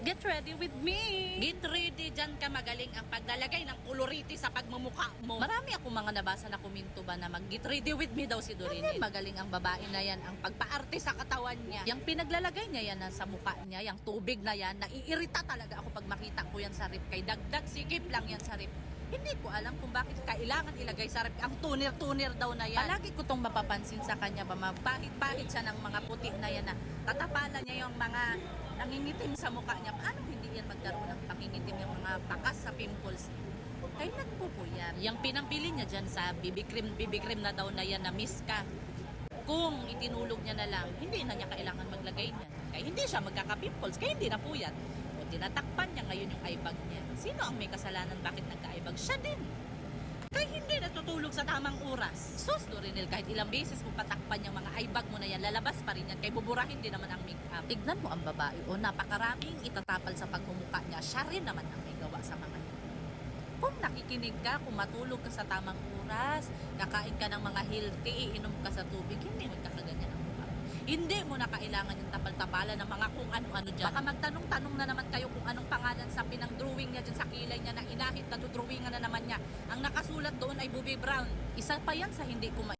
Get ready with me! Get ready, dyan ka magaling ang paglalagay ng coloriti sa pagmumukha mo. Marami akong mga nabasa na komento ba na mag-get ready with me daw si Dorinel. Magaling ang babae na yan, ang pagpaarte sa katawan niya. Yung pinaglalagay niya yan sa mukha niya, yung tubig na yan, naiirita talaga ako pag makita ko yan sa rip. Kay dagdag sikip lang yan sa rip. Hindi ko alam kung bakit kailangan ilagay sa rep. Ang tunir-tunir daw na yan. Palagi ko tong mapapansin sa kanya ba, mapahit-pahit siya ng mga puti na yan na tatapalan niya yung mga nangingitim sa mukha niya. Paano hindi yan magkaroon ng pangingitim yung mga bakas sa pimples? Kaya nagpupuyat. Yung pinampili niya dyan sa BB cream na daw na yan na Miska. Kung itinulog niya na lang, hindi na niya kailangan maglagay niyan. Kaya hindi siya magkaka-pimples, kaya hindi na puyat. O tinatakpan niya ngayon yung eyebag niya. Sino ang may kasalanan bakit nagka-eyebag? Siya din. Kaya hindi natutulog sa tamang oras. Sus, Dorinel, kahit ilang beses mo patakpan yung mga eyebag mo na yan, lalabas pa rin yan. Kaya buburahin din naman ang make-up. Tignan mo ang babae. O napakaraming itatapal sa pagmumukha niya. Siya rin naman ang may gawa sa mga yan. Kung nakikinig ka, kung matulog ka sa tamang oras, kakain ka ng mga healthy, iinom ka sa tubig, hindi mo kakaganyan ang mukha. Hindi mo na kailangan yung tapal-tapalan ng mga kung ano-ano dyan. Baka magtanong-tanong na naman kayo kung anong pangalan sa pinang-drawing niya dyan sa kilay niya na inahit na drawingan na naman niya. Ang nakasulat doon ay Bobby Brown. Isa pa yan sa hindi ko